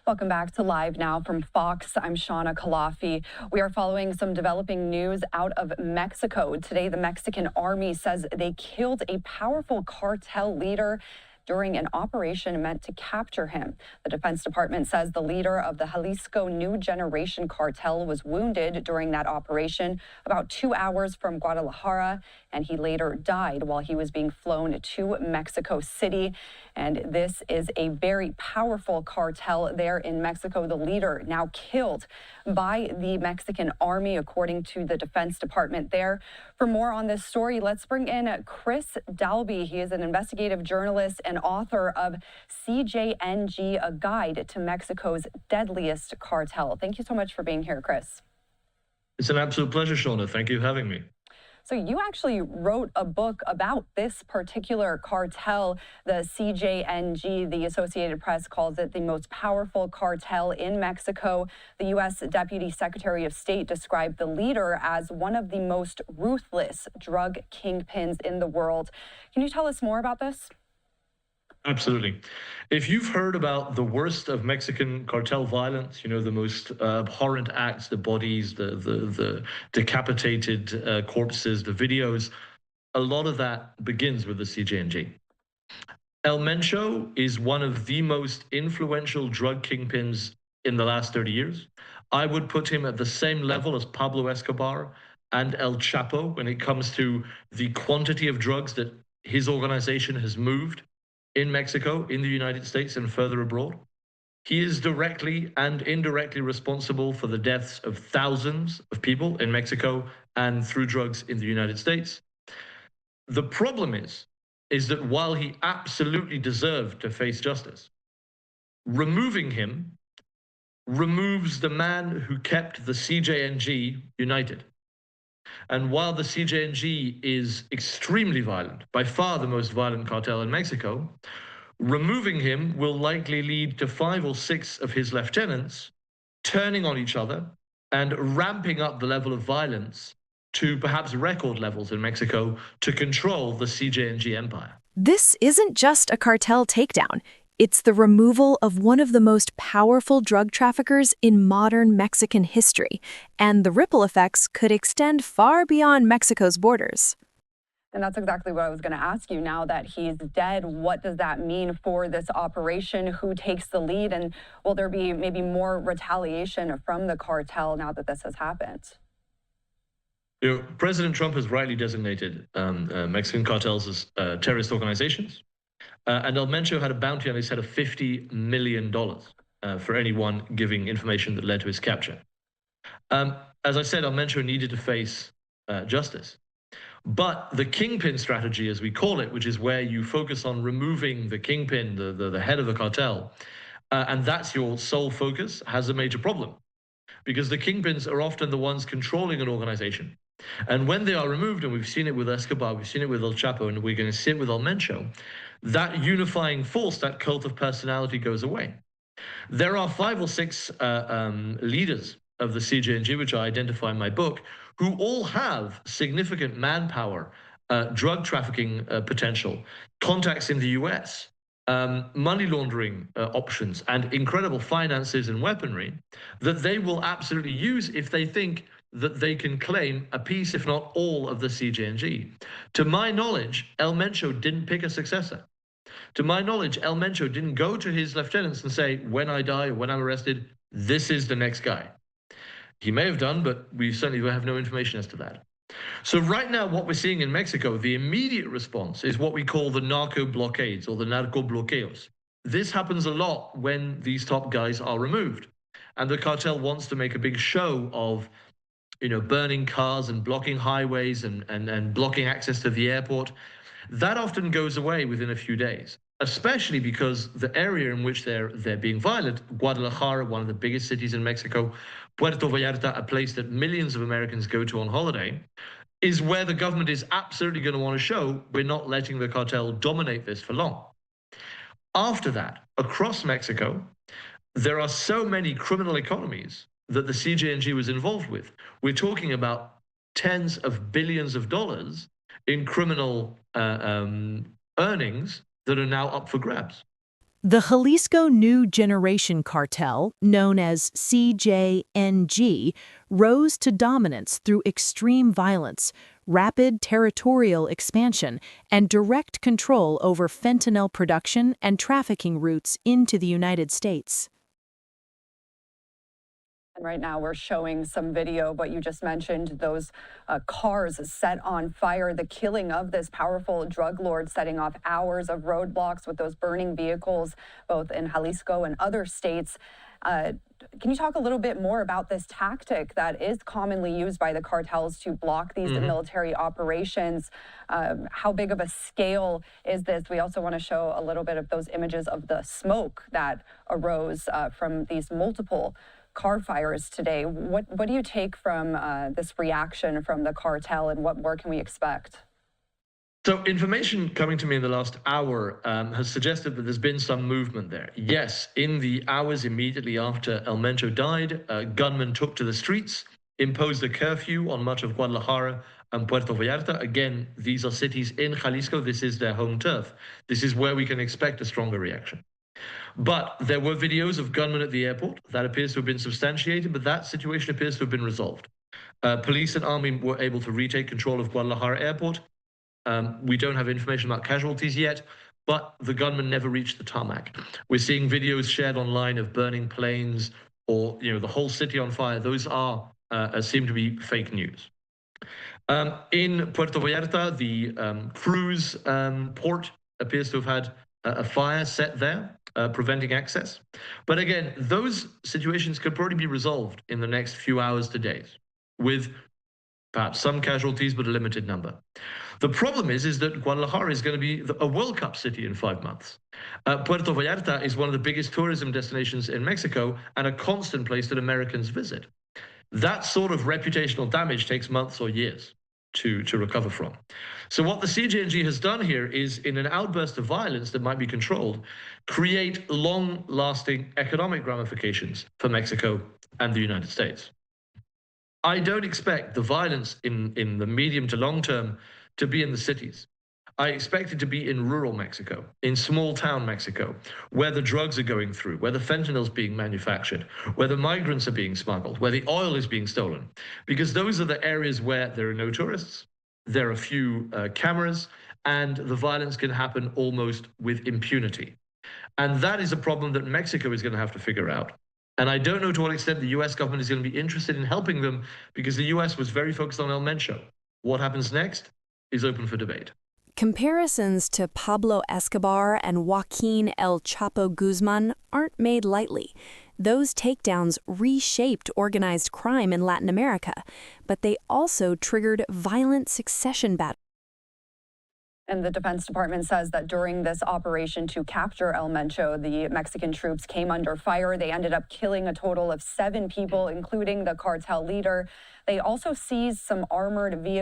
Welcome back to Live Now from Fox. I'm Shawna Khalafi. We are following some developing news out of Mexico. Today, the Mexican army says they killed a powerful cartel leader during an operation meant to capture him. The Defense Department says the leader of the Jalisco New Generation Cartel was wounded during that operation about 2 hours from Guadalajara, and he later died while he was being flown to Mexico City. And this is a very powerful cartel there in Mexico. The leader now killed by the Mexican army, according to the Defense Department there. For more on this story, let's bring in Chris Dalby. He is an investigative journalist and author of CJNG, a guide to Mexico's deadliest cartel. Thank you so much for being here, Chris. It's an absolute pleasure, Shawna. Thank you for having me. So you actually wrote a book about this particular cartel. The CJNG, the Associated Press, calls it the most powerful cartel in Mexico. The U.S. Deputy Secretary of State described the leader as one of the most ruthless drug kingpins in the world. Can you tell us more about this? Absolutely. If you've heard about the worst of Mexican cartel violence, you know, the most abhorrent acts, the bodies, the decapitated corpses, the videos, a lot of that begins with the CJNG. El Mencho is one of the most influential drug kingpins in the last 30 years. I would put him at the same level as Pablo Escobar and El Chapo when it comes to the quantity of drugs that his organization has moved in Mexico, in the United States, and further abroad. He is directly and indirectly responsible for the deaths of thousands of people in Mexico and through drugs in the United States. The problem is that while he absolutely deserved to face justice, removing him removes the man who kept the CJNG united. And while the CJNG is extremely violent, by far the most violent cartel in Mexico, removing him will likely lead to 5 or 6 of his lieutenants turning on each other and ramping up the level of violence to perhaps record levels in Mexico to control the CJNG empire. This isn't just a cartel takedown. It's the removal of one of the most powerful drug traffickers in modern Mexican history, and the ripple effects could extend far beyond Mexico's borders. And that's exactly what I was going to ask you. Now that he's dead, what does that mean for this operation? Who takes the lead? And will there be maybe more retaliation from the cartel now that this has happened? You know, President Trump has rightly designated Mexican cartels as terrorist organizations. And El Mencho had a bounty on his head of $50 million for anyone giving information that led to his capture. As I said, El Mencho needed to face justice. But the kingpin strategy, as we call it, which is where you focus on removing the kingpin, the head of the cartel, and that's your sole focus, has a major problem. Because the kingpins are often the ones controlling an organization. And when they are removed, and we've seen it with Escobar, we've seen it with El Chapo, and we're going to see it with El Mencho, that unifying force, that cult of personality goes away. There are 5 or 6 leaders of the CJNG, which I identify in my book, who all have significant manpower, drug trafficking potential, contacts in the US, money laundering options, and incredible finances and weaponry that they will absolutely use if they think that they can claim a piece, if not all, of the CJNG. To my knowledge, El Mencho didn't pick a successor. To my knowledge, El Mencho didn't go to his lieutenants and say, when I die or when I'm arrested, this is the next guy. He may have done, but we certainly have no information as to that. So right now, what we're seeing in Mexico, the immediate response is what we call the narco blockades or the narco bloqueos. This happens a lot when these top guys are removed. And the cartel wants to make a big show of, you know, burning cars and blocking highways and blocking access to the airport. That often goes away within a few days, especially because the area in which they're being violent, Guadalajara, one of the biggest cities in Mexico, Puerto Vallarta, a place that millions of Americans go to on holiday, is where the government is absolutely going to want to show we're not letting the cartel dominate this for long. After that, across Mexico, there are so many criminal economies that the CJNG was involved with. We're talking about tens of billions of dollars in criminal earnings that are now up for grabs. The Jalisco New Generation Cartel, known as CJNG, rose to dominance through extreme violence, rapid territorial expansion, and direct control over fentanyl production and trafficking routes into the United States. And right now we're showing some video of what you just mentioned, those cars set on fire, the killing of this powerful drug lord, setting off hours of roadblocks with those burning vehicles, both in Jalisco and other states. Can you talk a little bit more about this tactic that is commonly used by the cartels to block these military operations? How big of a scale is this? We also want to show a little bit of those images of the smoke that arose from these multiple car fires today. What do you take from this reaction from the cartel, and what more can we expect? So information coming to me in the last hour has suggested that there's been some movement there. Yes, in the hours immediately after El Mencho died, gunmen took to the streets, imposed a curfew on much of Guadalajara and Puerto Vallarta. Again, these are cities in Jalisco. This is their home turf. This is where we can expect a stronger reaction. But there were videos of gunmen at the airport. That appears to have been substantiated, but that situation appears to have been resolved. Police and army were able to retake control of Guadalajara airport. We don't have information about casualties yet, but the gunmen never reached the tarmac. We're seeing videos shared online of burning planes or the whole city on fire. Those seem to be fake news. In Puerto Vallarta, the cruise port appears to have had a fire set there, preventing access. But again, those situations could probably be resolved in the next few hours to days, with perhaps some casualties, but a limited number. The problem is that Guadalajara is going to be a World Cup city in 5 months. Puerto Vallarta is one of the biggest tourism destinations in Mexico and a constant place that Americans visit. That sort of reputational damage takes months or years to recover from. So what the CJNG has done here is, in an outburst of violence that might be controlled, create long-lasting economic ramifications for Mexico and the United States. I don't expect the violence in the medium to long term to be in the cities. I expect it to be in rural Mexico, in small town Mexico, where the drugs are going through, where the fentanyl is being manufactured, where the migrants are being smuggled, where the oil is being stolen, because those are the areas where there are no tourists, there are few cameras, and the violence can happen almost with impunity. And that is a problem that Mexico is going to have to figure out. And I don't know to what extent the US government is going to be interested in helping them, because the US was very focused on El Mencho. What happens next is open for debate. Comparisons to Pablo Escobar and Joaquin El Chapo Guzman aren't made lightly. Those takedowns reshaped organized crime in Latin America, but they also triggered violent succession battles. And the Defense Department says that during this operation to capture El Mencho, the Mexican troops came under fire. They ended up killing a total of 7 people, including the cartel leader. They also seized some armored vehicles.